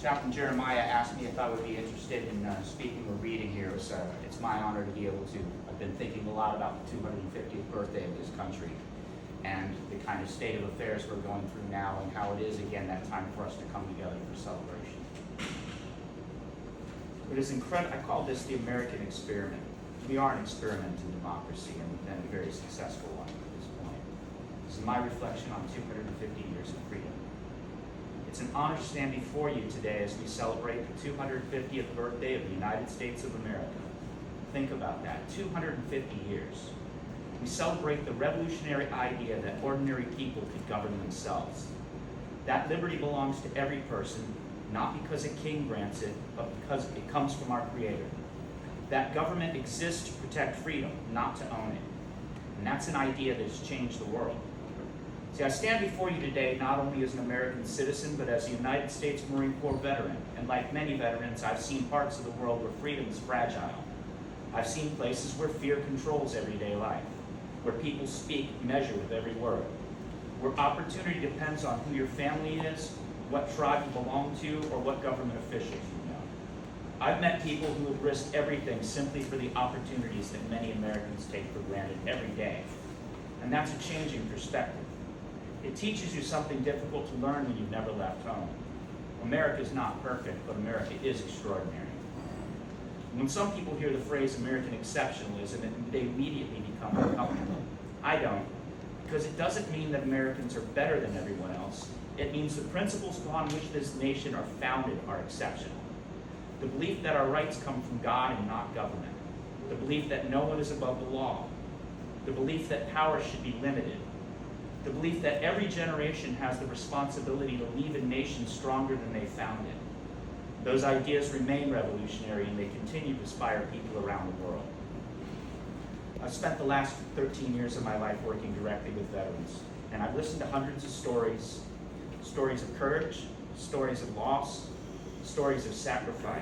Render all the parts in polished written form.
Chaplain Jeremiah asked me if I would be interested in speaking or reading here. It's my honor to be able to. I've been thinking a lot about the 250th birthday of this country and the kind of state of affairs we're going through now and how it is, again, that time for us to come together for celebration. It is incredible. I call this the American experiment. We are an experiment in democracy, and we've been a very successful one at this point. This is my reflection on 250 years of freedom. It's an honor to stand before you today as we celebrate the 250th birthday of the United States of America. Think about that, 250 years. We celebrate the revolutionary idea that ordinary people could govern themselves. That liberty belongs to every person, not because a king grants it, but because it comes from our Creator. That government exists to protect freedom, not to own it. And that's an idea that has changed the world. See, I stand before you today not only as an American citizen, but as a United States Marine Corps veteran. And like many veterans, I've seen parts of the world where freedom is fragile. I've seen places where fear controls everyday life, where people speak, measure with every word, where opportunity depends on who your family is, what tribe you belong to, or what government officials you know. I've met people who have risked everything simply for the opportunities that many Americans take for granted every day. And that's a changing perspective. It teaches you something difficult to learn when you've never left home. America is not perfect, but America is extraordinary. When some people hear the phrase American exceptionalism, they immediately become uncomfortable. I don't, because it doesn't mean that Americans are better than everyone else. It means the principles upon which this nation are founded are exceptional. The belief that our rights come from God and not government. The belief that no one is above the law. The belief that power should be limited. The belief that every generation has the responsibility to leave a nation stronger than they found it. Those ideas remain revolutionary, and they continue to inspire people around the world. I've spent the last 13 years of my life working directly with veterans, and I've listened to hundreds of stories of courage, stories of loss, stories of sacrifice.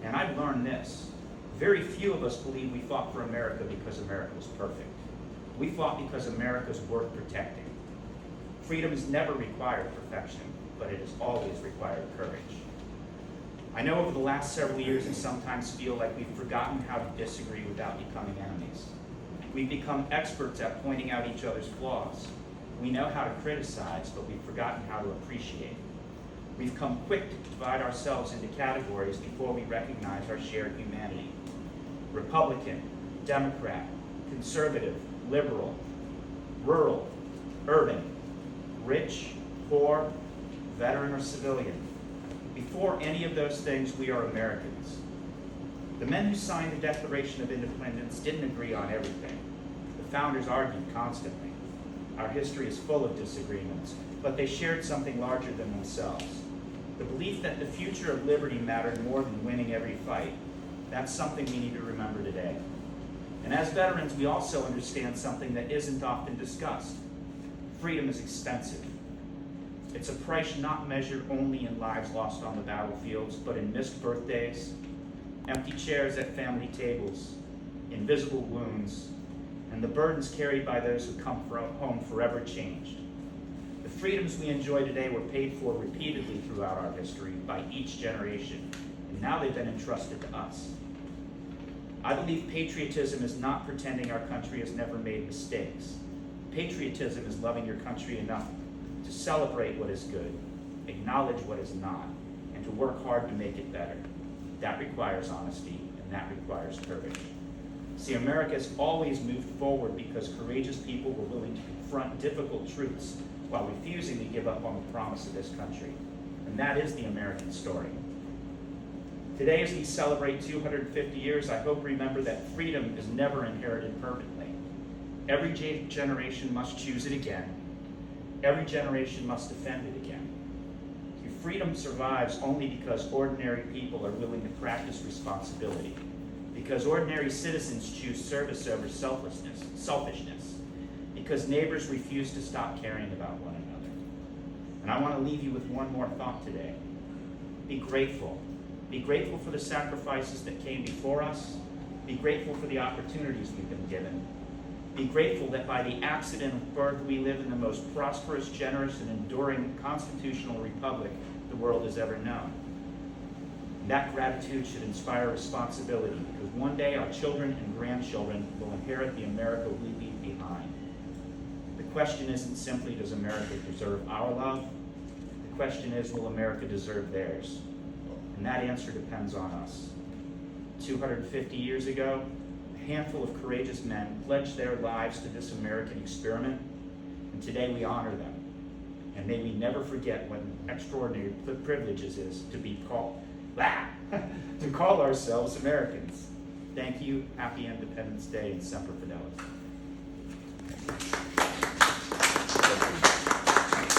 And I've learned this: very few of us believe we fought for America because America was perfect. We fought because America is worth protecting. Freedom has never required perfection, but it has always required courage. I know over the last several years it sometimes feels like we've forgotten how to disagree without becoming enemies. We've become experts at pointing out each other's flaws. We know how to criticize, but we've forgotten how to appreciate. We've come quick to divide ourselves into categories before we recognize our shared humanity. Republican, Democrat, conservative, liberal, rural, urban, rich, poor, veteran, or civilian. Before any of those things, we are Americans. The men who signed the Declaration of Independence didn't agree on everything. The founders argued constantly. Our history is full of disagreements, but they shared something larger than themselves. The belief that the future of liberty mattered more than winning every fight. That's something we need to remember today. And as veterans, we also understand something that isn't often discussed. Freedom is expensive. It's a price not measured only in lives lost on the battlefields, but in missed birthdays, empty chairs at family tables, invisible wounds, and the burdens carried by those who come home forever changed. The freedoms we enjoy today were paid for repeatedly throughout our history by each generation, and now they've been entrusted to us. I believe patriotism is not pretending our country has never made mistakes. Patriotism is loving your country enough to celebrate what is good, acknowledge what is not, and to work hard to make it better. That requires honesty, and that requires courage. See, America has always moved forward because courageous people were willing to confront difficult truths while refusing to give up on the promise of this country. And that is the American story. Today, as we celebrate 250 years, I hope we remember that freedom is never inherited permanently. Every generation must choose it again. Every generation must defend it again. See, freedom survives only because ordinary people are willing to practice responsibility, because ordinary citizens choose service over selfishness, because neighbors refuse to stop caring about one another. And I want to leave you with one more thought today. Be grateful. Be grateful for the sacrifices that came before us. Be grateful for the opportunities we've been given. Be grateful that by the accident of birth we live in the most prosperous, generous, and enduring constitutional republic the world has ever known. And that gratitude should inspire responsibility, because one day our children and grandchildren will inherit the America we leave behind. The question isn't simply, does America deserve our love? The question is, will America deserve theirs? And that answer depends on us. 250 years ago, a handful of courageous men pledged their lives to this American experiment, and today we honor them. And may we never forget what an extraordinary privilege it is to be called, to call ourselves Americans. Thank you, happy Independence Day, and Semper Fidelis.